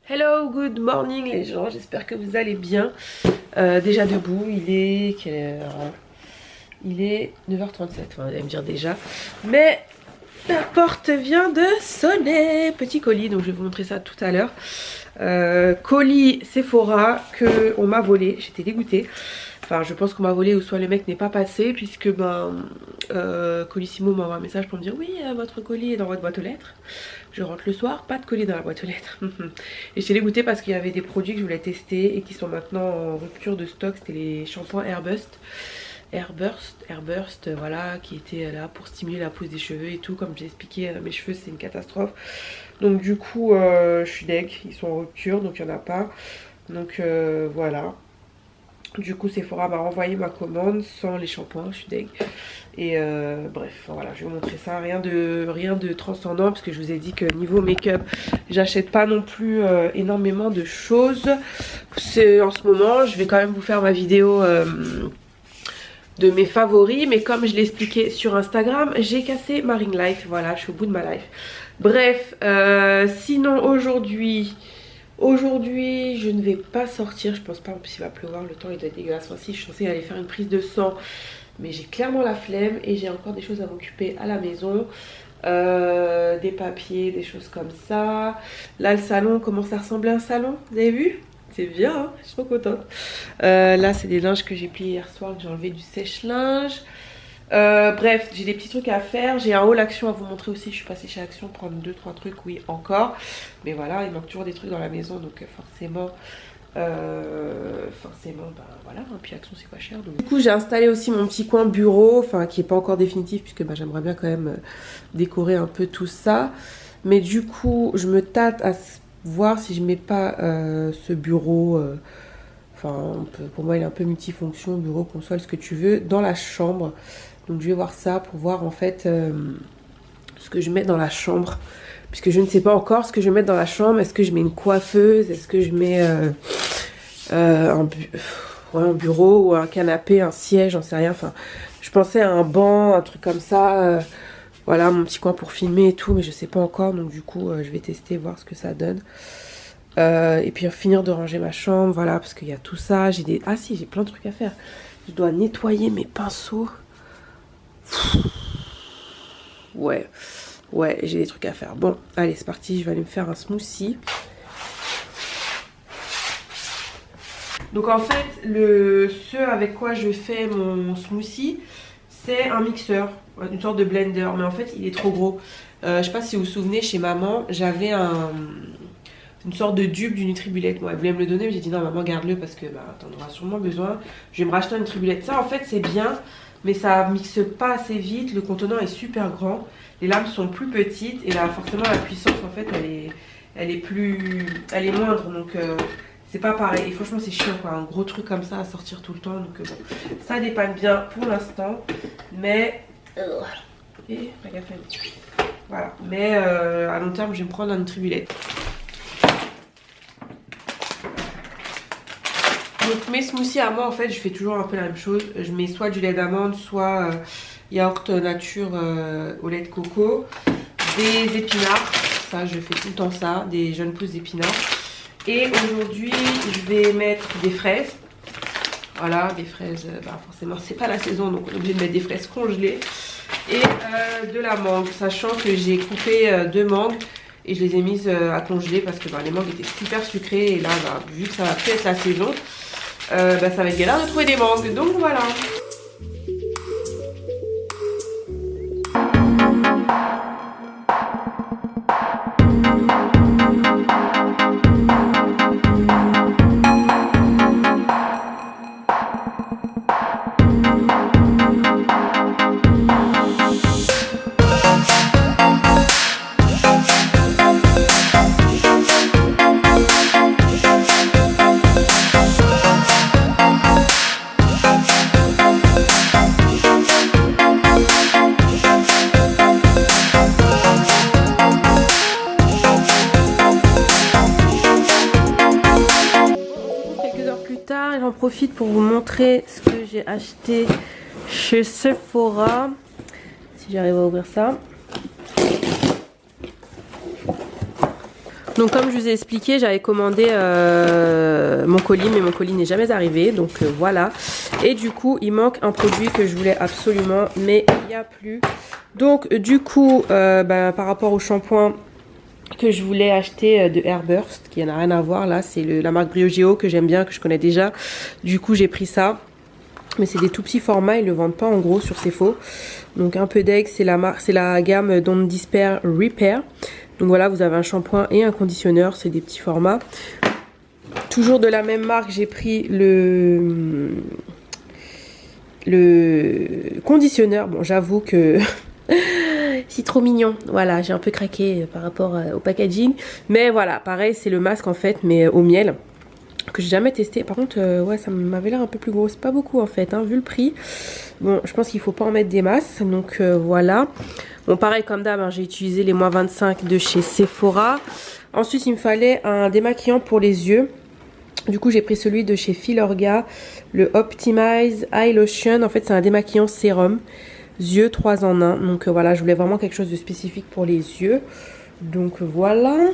Hello, good morning les gens, j'espère que vous allez bien. Déjà debout, il est quelle heure? Il est 9h37, enfin, vous allez me dire déjà. Mais la porte vient de sonner. Petit colis, donc je vais vous montrer ça tout à l'heure. Colis Sephora que on m'a volé, j'étais dégoûtée. Enfin, je pense qu'on m'a volé ou soit le mec n'est pas passé puisque Colissimo m'a envoyé un message pour me dire oui, votre colis est dans votre boîte aux lettres. Je rentre le soir, pas de colis dans la boîte aux lettres. Et j'étais dégoûtée parce qu'il y avait des produits que je voulais tester et qui sont maintenant en rupture de stock. C'était les shampoings Airburst, voilà, qui étaient là pour stimuler la pousse des cheveux et tout. Comme j'ai expliqué, mes cheveux c'est une catastrophe. Donc du coup, je suis deg, ils sont en rupture, donc il n'y en a pas. Donc voilà. Du coup Sephora m'a renvoyé ma commande sans les shampoings, je suis deg. Et bref, voilà, je vais vous montrer ça. Rien de transcendant parce que je vous ai dit que niveau make-up, j'achète pas non plus énormément de choses. C'est en ce moment, je vais quand même vous faire ma vidéo de mes favoris. Mais comme je l'ai expliqué sur Instagram, j'ai cassé ma ring light. Voilà, je suis au bout de ma life. Bref, sinon aujourd'hui je ne vais pas sortir. Je pense pas, en plus il va pleuvoir, le temps il doit être dégueulasse. Enfin, si, je suis censée aller faire une prise de sang. Mais j'ai clairement la flemme et j'ai encore des choses à m'occuper à la maison. Des papiers, des choses comme ça. Là le salon commence à ressembler à un salon, vous avez vu? C'est bien, hein, je suis trop contente. Là c'est des linges que j'ai pliés hier soir, que j'ai enlevé du sèche-linge. Bref, j'ai des petits trucs à faire. J'ai un haul Action à vous montrer aussi. Je suis passée chez Action prendre 2-3 trucs, oui encore. Mais voilà, il manque toujours des trucs dans la maison, donc forcément... bah voilà, hein, puis Action c'est pas cher donc. Du coup j'ai installé aussi mon petit coin bureau, enfin qui est pas encore définitif puisque bah, j'aimerais bien quand même décorer un peu tout ça, mais du coup je me tâte à voir si je mets pas ce bureau, enfin pour moi il est un peu multifonction, bureau, console, ce que tu veux, dans la chambre. Donc je vais voir ça pour voir en fait ce que je mets dans la chambre, puisque je ne sais pas encore ce que je vais mettre dans la chambre. Est-ce que je mets une coiffeuse? Est-ce que je mets un bureau ou un canapé, un siège? J'en sais rien. Enfin, je pensais à un banc, un truc comme ça. Voilà, mon petit coin pour filmer et tout, mais je sais pas encore. Donc du coup, je vais tester, voir ce que ça donne. Et puis finir de ranger ma chambre, voilà, parce qu'il y a tout ça. J'ai des... Ah si, j'ai plein de trucs à faire. Je dois nettoyer mes pinceaux. Ouais, j'ai des trucs à faire. Bon, allez, c'est parti, je vais aller me faire un smoothie. Donc en fait, ce avec quoi je fais mon smoothie, c'est un mixeur, une sorte de blender. Mais en fait, il est trop gros. Je sais pas si vous vous souvenez, chez maman, j'avais une sorte de dupe du Nutribullet. Bon, elle voulait me le donner, mais j'ai dit non, maman, garde-le parce que bah, t'en auras sûrement besoin. Je vais me racheter un Nutribullet. Ça, en fait, c'est bien, mais ça mixe pas assez vite. Le contenant est super grand. Les lames sont plus petites et là, forcément, la puissance, en fait, elle est moindre. Donc, c'est pas pareil. Et franchement, c'est chiant, quoi. Un gros truc comme ça à sortir tout le temps. Donc, bon, ça dépanne bien pour l'instant. Mais. Et, pas gaffe. Voilà. Mais à long terme, je vais me prendre un Nutribullet. Donc mes smoothies à moi en fait je fais toujours un peu la même chose. Je mets soit du lait d'amande, soit yaourt nature au lait de coco. Des épinards, ça je fais tout le temps ça, des jeunes pousses d'épinards. Et aujourd'hui je vais mettre des fraises. Voilà, des fraises, bah forcément c'est pas la saison donc on est obligé de mettre des fraises congelées. Et de la mangue, sachant que j'ai coupé 2 mangues. Et je les ai mises à congeler parce que bah, les mangues étaient super sucrées. Et là, bah, vu que ça va plus être la saison, bah, ça va être galère de trouver des mangues. Donc voilà. J'en profite pour vous montrer ce que j'ai acheté chez Sephora. Si j'arrive à ouvrir ça. Donc comme je vous ai expliqué, j'avais commandé mon colis, mais mon colis n'est jamais arrivé, donc voilà. Et du coup, il manque un produit que je voulais absolument, mais il n'y a plus. Donc du coup, par rapport au shampoing que je voulais acheter de Airburst, qui n'a rien à voir là, c'est la marque Briogeo que j'aime bien, que je connais déjà. Du coup, j'ai pris ça. Mais c'est des tout petits formats, ils le vendent pas en gros sur Cefo. Donc un peu d'egg, c'est la gamme Don't Despair Repair. Donc voilà, vous avez un shampoing et un conditionneur, c'est des petits formats. Toujours de la même marque, j'ai pris le conditionneur. Bon, j'avoue que c'est trop mignon. Voilà, j'ai un peu craqué par rapport au packaging. Mais voilà, pareil, c'est le masque en fait, mais au miel, que j'ai jamais testé. Par contre, ouais, ça m'avait l'air un peu plus gros. C'est pas beaucoup en fait, hein, vu le prix. Bon, je pense qu'il faut pas en mettre des masses. Donc voilà. Bon, pareil comme d'hab, hein, j'ai utilisé les moins 25 de chez Sephora. Ensuite, il me fallait un démaquillant pour les yeux. Du coup, j'ai pris celui de chez Filorga, le Optimize Eye Lotion. En fait, c'est un démaquillant sérum. Yeux 3 en 1. Donc voilà, je voulais vraiment quelque chose de spécifique pour les yeux. Donc voilà.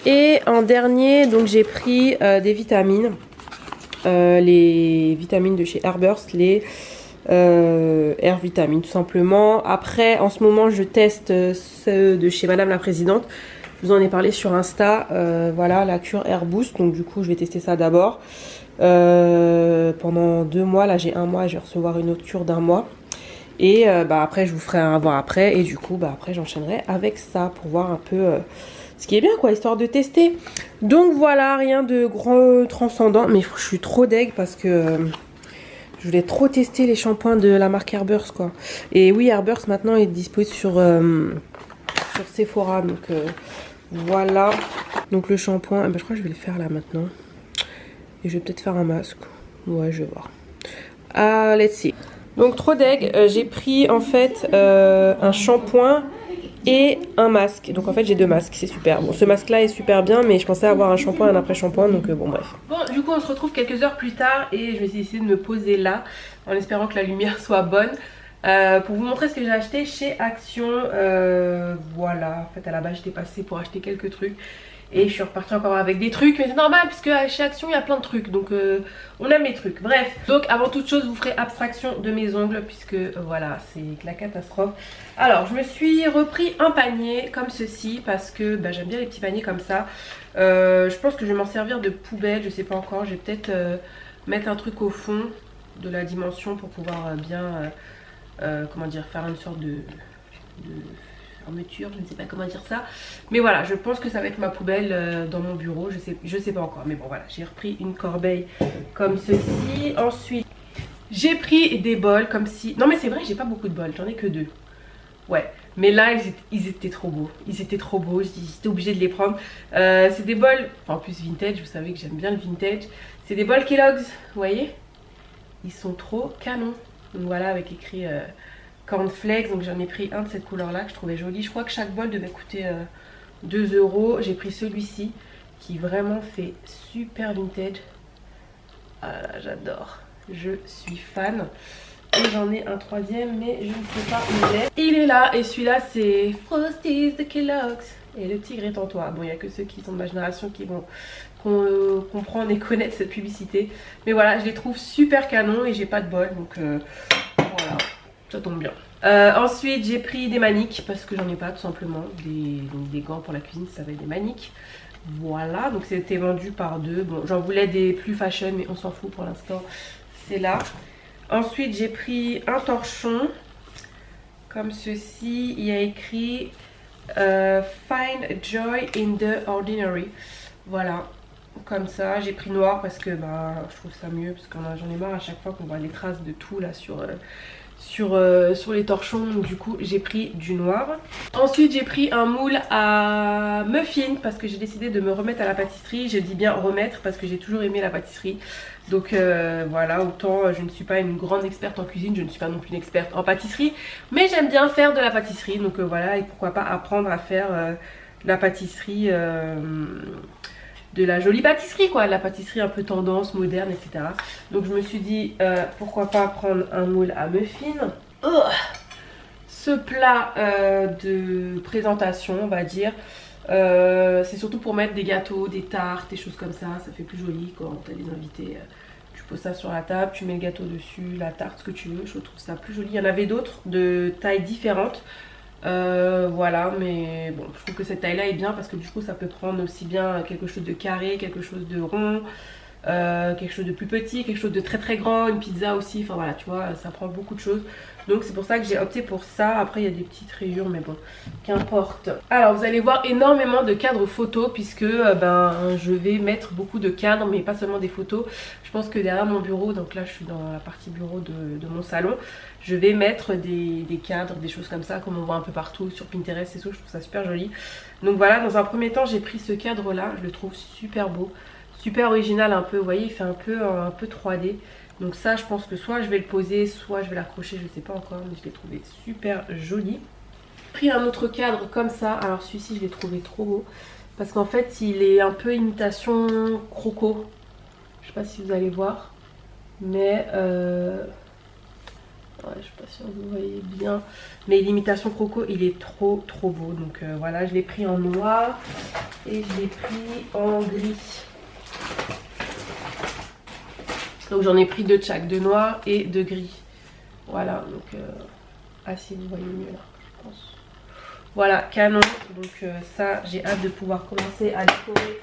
Et en dernier, donc j'ai pris des vitamines. Les vitamines de chez Airburst, les Air Vitamines tout simplement. Après, en ce moment, je teste ceux de chez Madame la Présidente. Je vous en ai parlé sur Insta. Voilà, la cure Air Boost. Donc du coup, je vais tester ça d'abord. Pendant 2 mois, là j'ai 1 mois, je vais recevoir une autre cure d'1 mois. Et après, je vous ferai un avant après. Et du coup, après, j'enchaînerai avec ça pour voir un peu... ce qui est bien quoi, histoire de tester. Donc voilà, rien de grand transcendant. Mais je suis trop deg parce que je voulais trop tester les shampoings de la marque Airburst quoi. Et oui, Airburst maintenant est disponible sur Sephora. Donc voilà. Donc le shampoing, je crois que je vais le faire là maintenant. Et je vais peut-être faire un masque. Ouais, je vais voir. Let's see. Donc trop deg, j'ai pris en fait un shampoing et un masque. Donc en fait j'ai 2 masques, c'est super. Bon, ce masque là est super bien, mais je pensais avoir un shampoing et un après shampoing, donc bon bref. Bon, du coup on se retrouve quelques heures plus tard et je vais essayer de me poser là en espérant que la lumière soit bonne pour vous montrer ce que j'ai acheté chez Action. Voilà, en fait à la base j'étais passée pour acheter quelques trucs et je suis repartie encore avec des trucs, mais c'est normal puisque chez Action il y a plein de trucs, donc on aime les trucs. Bref, donc avant toute chose vous ferez abstraction de mes ongles puisque voilà, c'est la catastrophe. Alors je me suis repris un panier comme ceci parce que j'aime bien les petits paniers comme ça. Je pense que je vais m'en servir de poubelle, je sais pas encore. Je vais peut-être mettre un truc au fond de la dimension pour pouvoir bien comment dire, faire une sorte de fermeture, je ne sais pas comment dire ça. Mais voilà, je pense que ça va être ma poubelle dans mon bureau, je sais pas encore. Mais bon voilà, j'ai repris une corbeille comme ceci. Ensuite, j'ai pris des bols comme si... Non mais c'est vrai, j'ai pas beaucoup de bols, j'en ai que 2. Ouais, mais là ils étaient trop beaux. Ils étaient trop beaux, j'étais obligée de les prendre. C'est des bols, en plus vintage, vous savez que j'aime bien le vintage. C'est des bols Kellogg's, vous voyez? Ils sont trop canons. Donc voilà, avec écrit... cornflakes, donc j'en ai pris un de cette couleur là que je trouvais joli. Je crois que chaque bol devait coûter 2 €. J'ai pris celui-ci qui vraiment fait super vintage. Ah là, j'adore, je suis fan. Et j'en ai un 3e, mais je ne sais pas où il est. Il est là, et celui-là c'est Frosties de Kellogg's. Et le tigre est en toi. Bon, il n'y a que ceux qui sont de ma génération qui vont comprendre et connaître cette publicité. Mais voilà, je les trouve super canons et j'ai pas de bol, donc voilà. Ça tombe bien. Ensuite j'ai pris des maniques parce que j'en ai pas tout simplement. Des gants pour la cuisine, ça va être des maniques. Voilà, donc c'était vendu par 2. Bon, j'en voulais des plus fashion mais on s'en fout pour l'instant. C'est là. Ensuite j'ai pris un torchon. Comme ceci. Il y a écrit Find Joy in the Ordinary. Voilà. Comme ça, j'ai pris noir parce que je trouve ça mieux. Parce que j'en ai marre à chaque fois qu'on voit les traces de tout là sur les torchons, donc du coup j'ai pris du noir. Ensuite j'ai pris un moule à muffins parce que j'ai décidé de me remettre à la pâtisserie. Je dis bien remettre parce que j'ai toujours aimé la pâtisserie. Donc voilà, autant je ne suis pas une grande experte en cuisine, je ne suis pas non plus une experte en pâtisserie, mais j'aime bien faire de la pâtisserie. Donc voilà, et pourquoi pas apprendre à faire de la pâtisserie, de la jolie pâtisserie quoi, de la pâtisserie un peu tendance, moderne, etc. Donc je me suis dit pourquoi pas prendre un moule à muffins. Ce plat de présentation on va dire, C'est surtout pour mettre des gâteaux, des tartes, des choses comme ça. Ça fait plus joli quand t'as des invités. Tu poses ça sur la table, tu mets le gâteau dessus, la tarte, ce que tu veux. Je trouve ça plus joli. Il y en avait d'autres de tailles différentes. Voilà, mais bon, je trouve que cette taille là est bien parce que du coup ça peut prendre aussi bien quelque chose de carré, quelque chose de rond, quelque chose de plus petit, quelque chose de très très grand, une pizza aussi, enfin voilà, tu vois, ça prend beaucoup de choses. Donc c'est pour ça que j'ai opté pour ça. Après il y a des petites rayures, mais bon, qu'importe. Alors vous allez voir énormément de cadres photos puisque je vais mettre beaucoup de cadres, mais pas seulement des photos. Je pense que derrière mon bureau, donc là je suis dans la partie bureau de mon salon, je vais mettre des cadres, des choses comme ça, comme on voit un peu partout sur Pinterest et tout. Je trouve ça super joli. Donc voilà, dans un premier temps j'ai pris ce cadre là, je le trouve super beau, super original un peu, vous voyez, il fait un peu 3D. Donc ça je pense que soit je vais le poser, soit je vais l'accrocher, je sais pas encore, mais je l'ai trouvé super joli. J'ai pris un autre cadre comme ça, alors celui-ci je l'ai trouvé trop beau, parce qu'en fait il est un peu imitation croco. Je sais pas si vous allez voir, mais ouais, je suis pas sûre que vous voyez bien, mais l'imitation croco il est trop beau. Donc voilà, je l'ai pris en noir et je l'ai pris en gris. Donc j'en ai pris deux de chaque, de noir et de gris. Voilà, donc si vous voyez mieux là, je pense. Voilà, canon. Donc ça, j'ai hâte de pouvoir commencer à décorer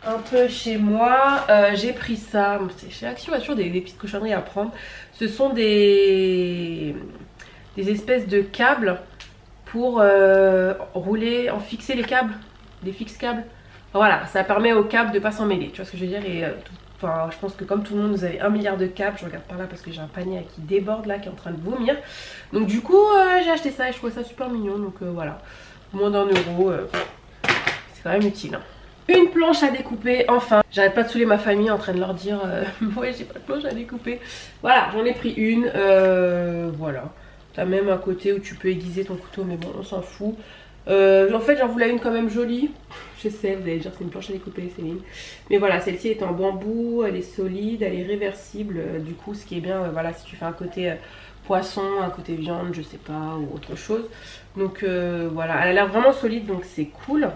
un peu chez moi. J'ai pris ça. Chez Action, il y a toujours des petites cochonneries à prendre. Ce sont des espèces de câbles pour rouler, fixer les câbles, des fixes câbles. Voilà, ça permet aux câbles de pas s'en mêler. Tu vois ce que je veux dire? Et enfin, je pense que comme tout le monde, vous avez 1 milliard de câbles. Je regarde par là parce que j'ai un panier qui déborde là, qui est en train de vomir. Donc du coup, j'ai acheté ça et je trouvais ça super mignon. Donc voilà, moins d'1 euro, c'est quand même utile. Hein. Une planche à découper, enfin. J'arrête pas de saouler ma famille en train de leur dire ouais, j'ai pas de planche à découper. Voilà, j'en ai pris une. Voilà. T'as même un côté où tu peux aiguiser ton couteau, mais bon, on s'en fout. En fait, j'en voulais une quand même jolie. Je sais, vous allez dire c'est une planche à découper, Céline. Mais voilà, celle-ci est en bambou, elle est solide, elle est réversible. Du coup, ce qui est bien, voilà, si tu fais un côté poisson, un côté viande, je sais pas, ou autre chose. Donc voilà, elle a l'air vraiment solide, donc c'est cool.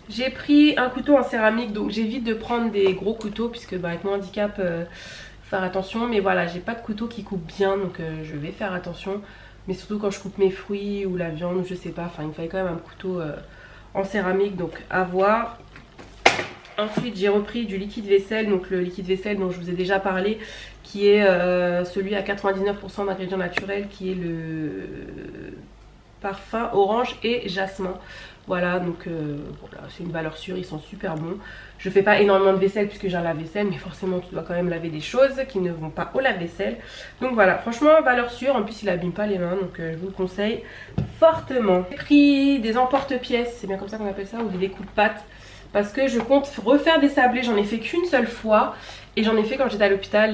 J'ai pris un couteau en céramique, donc j'évite de prendre des gros couteaux puisque avec mon handicap, faire attention. Mais voilà, j'ai pas de couteau qui coupe bien, donc je vais faire attention. Mais surtout quand je coupe mes fruits ou la viande, je sais pas, enfin il me fallait quand même un couteau en céramique, donc à voir. Ensuite j'ai repris du liquide vaisselle, donc le liquide vaisselle dont je vous ai déjà parlé, qui est celui à 99% d'ingrédients naturels, qui est le parfum orange et jasmin. Voilà, donc voilà, c'est une valeur sûre, ils sont super bons. Je fais pas énormément de vaisselle puisque j'ai un lave-vaisselle, mais forcément tu dois quand même laver des choses qui ne vont pas au lave-vaisselle. Donc voilà, franchement valeur sûre, en plus il abîme pas les mains, donc je vous le conseille fortement. J'ai pris des emporte-pièces, c'est bien comme ça qu'on appelle ça, ou des découpe-pattes, parce que je compte refaire des sablés. J'en ai fait qu'une seule fois et j'en ai fait quand j'étais à l'hôpital,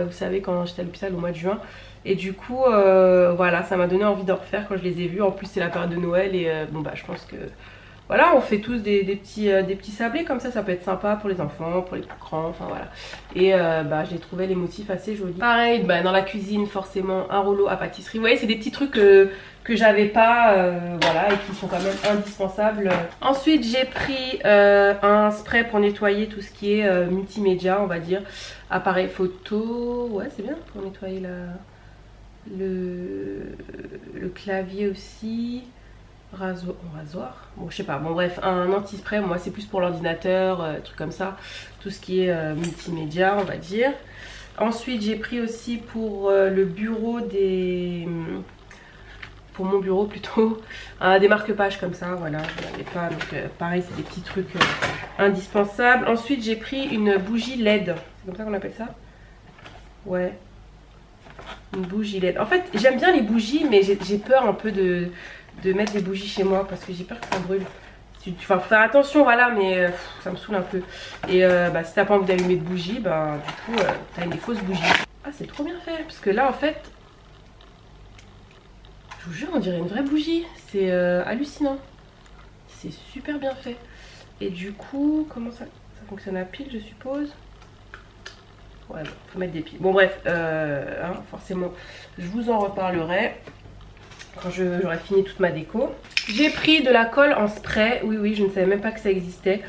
vous savez, quand j'étais à l'hôpital au mois de juin. Et du coup, voilà, ça m'a donné envie d'en refaire quand je les ai vus. En plus, c'est la période de Noël et bon bah je pense que voilà, on fait tous des petits sablés comme ça peut être sympa pour les enfants, pour les plus grands, enfin voilà. Et j'ai trouvé les motifs assez jolis. Pareil, dans la cuisine, forcément, un rouleau à pâtisserie. Vous voyez, c'est des petits trucs que j'avais pas, voilà, et qui sont quand même indispensables. Ensuite, j'ai pris un spray pour nettoyer tout ce qui est multimédia, on va dire. Appareil photo, ouais, c'est bien pour nettoyer le clavier aussi. Rasoir, bon je sais pas, bon bref, un anti-spray, moi c'est plus pour l'ordinateur, trucs comme ça, tout ce qui est multimédia on va dire. Ensuite j'ai pris aussi pour le bureau pour mon bureau plutôt, des marque-pages comme ça, voilà, je n'en avais pas, donc pareil c'est des petits trucs indispensables. Ensuite j'ai pris une bougie LED, c'est comme ça qu'on appelle ça? Ouais, une bougie LED. En fait j'aime bien les bougies, mais j'ai peur un peu de mettre des bougies chez moi parce que j'ai peur que ça brûle. Enfin, faut faire attention, voilà, mais ça me saoule un peu. Et si t'as pas envie d'allumer de bougies, du coup, t'as des fausses bougies. Ah, c'est trop bien fait, parce que là, en fait, je vous jure, on dirait une vraie bougie. C'est hallucinant. C'est super bien fait. Et du coup, comment ça fonctionne à pile, je suppose? Ouais, faut mettre des piles. Bon, bref, forcément, je vous en reparlerai. quand j'aurai fini toute ma déco. J'ai pris de la colle en spray. Oui, je ne savais même pas que ça existait.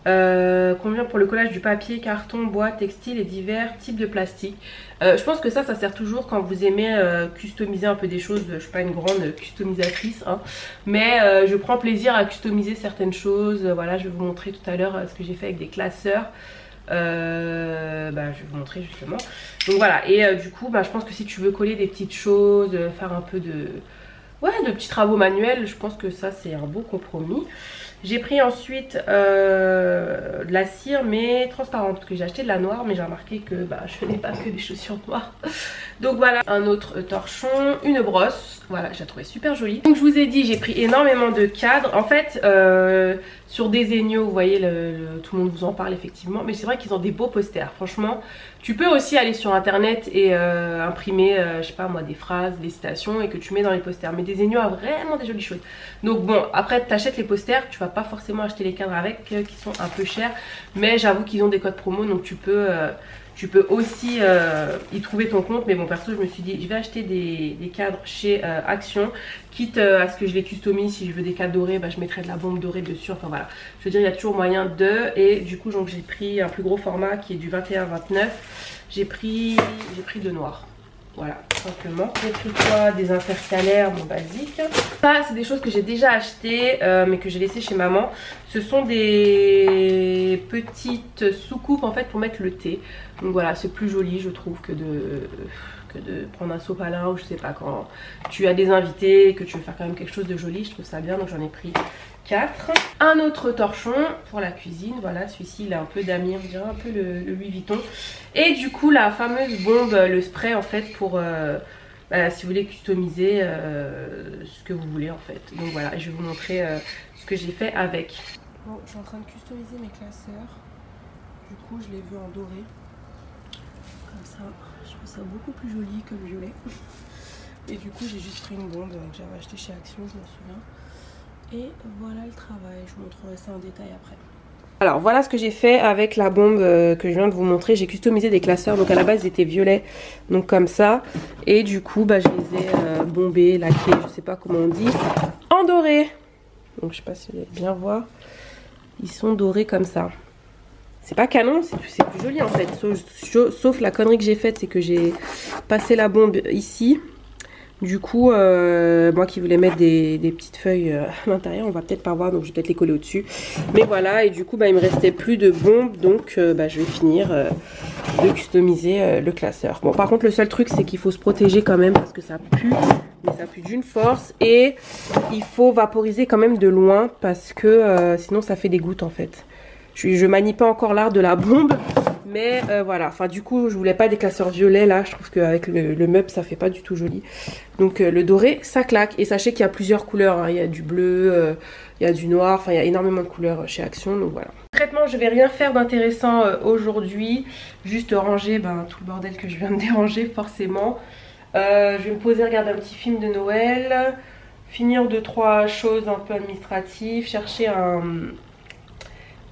Combien pour le collage du papier, carton, bois, textile et divers types de plastique. Je pense que ça sert toujours quand vous aimez customiser un peu des choses. Je suis pas une grande customisatrice, hein, mais je prends plaisir à customiser certaines choses. Voilà, je vais vous montrer tout à l'heure ce que j'ai fait avec des classeurs. Je vais vous montrer justement. Donc voilà, et du coup je pense que si tu veux coller des petites choses, faire un peu de petits travaux manuels, je pense que ça c'est un beau compromis. J'ai pris ensuite de la cire mais transparente, parce que j'ai acheté de la noire, mais j'ai remarqué que je n'ai pas que des chaussures noires. Donc voilà, un autre torchon, une brosse, voilà, je la trouvais super jolie. Donc je vous ai dit, j'ai pris énormément de cadres. En fait, sur Desenio, vous voyez, tout le monde vous en parle effectivement, mais c'est vrai qu'ils ont des beaux posters, franchement. Tu peux aussi aller sur internet et imprimer, je sais pas moi, des phrases, des citations et que tu mets dans les posters. Mais Desenio a vraiment des jolies choses. Donc bon, après t'achètes les posters, tu vas pas forcément acheter les cadres avec, qui sont un peu chers. Mais j'avoue qu'ils ont des codes promo, donc tu peux aussi y trouver ton compte. Mais bon, perso je me suis dit je vais acheter des cadres chez Action, quitte à ce que je les customise. Si je veux des cadres dorés, je mettrai de la bombe dorée dessus. Enfin voilà, je veux dire, il y a toujours moyen de. Et du coup donc j'ai pris un plus gros format qui est du 21-29. J'ai pris de noir. Voilà, tout simplement. J'ai pris quoi? Des intercalaires, bon basique. Ça, c'est des choses que j'ai déjà achetées, mais que j'ai laissées chez maman. Ce sont des petites soucoupes en fait pour mettre le thé. Donc voilà, c'est plus joli je trouve que de prendre un sopalin, ou je sais pas, quand tu as des invités et que tu veux faire quand même quelque chose de joli. Je trouve ça bien, donc j'en ai pris 4. Un autre torchon pour la cuisine, voilà, celui-ci il a un peu d'amis, on dirait un peu le Louis Vuitton. Et du coup la fameuse bombe, le spray en fait pour si vous voulez customiser ce que vous voulez en fait. Donc voilà, je vais vous montrer ce que j'ai fait avec. Bon, je suis en train de customiser mes classeurs. Du coup je les veux en doré. Comme ça, je trouve ça beaucoup plus joli que le violet. Et du coup j'ai juste pris une bombe que j'avais acheté chez Action, je m'en souviens. Et voilà le travail, je vous montrerai ça en détail après. Alors voilà ce que j'ai fait avec la bombe que je viens de vous montrer. J'ai customisé des classeurs, donc à la base ils étaient violets, donc comme ça. Et du coup je les ai bombés, laqués, je sais pas comment on dit, en doré. Donc je sais pas si vous allez bien voir, ils sont dorés comme ça. C'est pas canon, c'est plus joli en fait. Sauf la connerie que j'ai faite, c'est que j'ai passé la bombe ici. Du coup, moi qui voulais mettre des petites feuilles à l'intérieur, on va peut-être pas voir, donc je vais peut-être les coller au-dessus. Mais voilà, et du coup, il me restait plus de bombes, donc je vais finir de customiser le classeur. Bon, par contre, le seul truc, c'est qu'il faut se protéger quand même, parce que ça pue, mais ça pue d'une force. Et il faut vaporiser quand même de loin, parce que sinon ça fait des gouttes en fait. Je manie pas encore l'art de la bombe. Mais voilà, enfin du coup je voulais pas des classeurs violets là, je trouve qu'avec le meuble ça fait pas du tout joli. Donc le doré ça claque, et sachez qu'il y a plusieurs couleurs, hein. Il y a du bleu, il y a du noir, enfin il y a énormément de couleurs chez Action, donc voilà. Concrètement je vais rien faire d'intéressant aujourd'hui, juste ranger tout le bordel que je viens de déranger forcément. Je vais me poser, regarder un petit film de Noël, finir 2-3 choses un peu administratives, chercher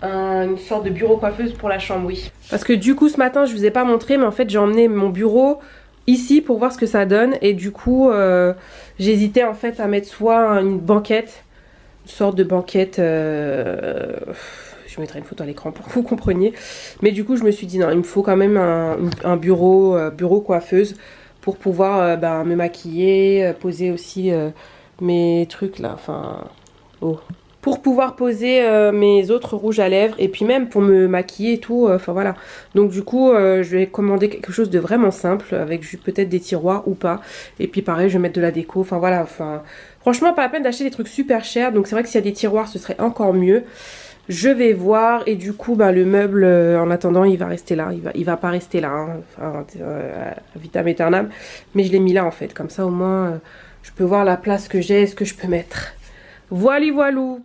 une sorte de bureau coiffeuse pour la chambre, oui. Parce que du coup ce matin je vous ai pas montré, mais en fait j'ai emmené mon bureau ici pour voir ce que ça donne. Et du coup j'hésitais en fait à mettre soit une banquette, une sorte de banquette, je mettrai une photo à l'écran pour que vous compreniez. Mais du coup je me suis dit non, il me faut quand même un bureau coiffeuse pour pouvoir me maquiller, poser aussi mes trucs là, enfin pour pouvoir poser mes autres rouges à lèvres, et puis même pour me maquiller et tout, enfin voilà. Donc du coup je vais commander quelque chose de vraiment simple, avec peut-être des tiroirs ou pas. Et puis pareil je vais mettre de la déco, enfin voilà, franchement pas la peine d'acheter des trucs super chers. Donc c'est vrai que s'il y a des tiroirs ce serait encore mieux. Je vais voir, et du coup le meuble en attendant il va rester là, il va pas rester là, hein. Vitam aeternam, mais je l'ai mis là en fait, comme ça au moins je peux voir la place que j'ai, ce que je peux mettre. Voilou voilou.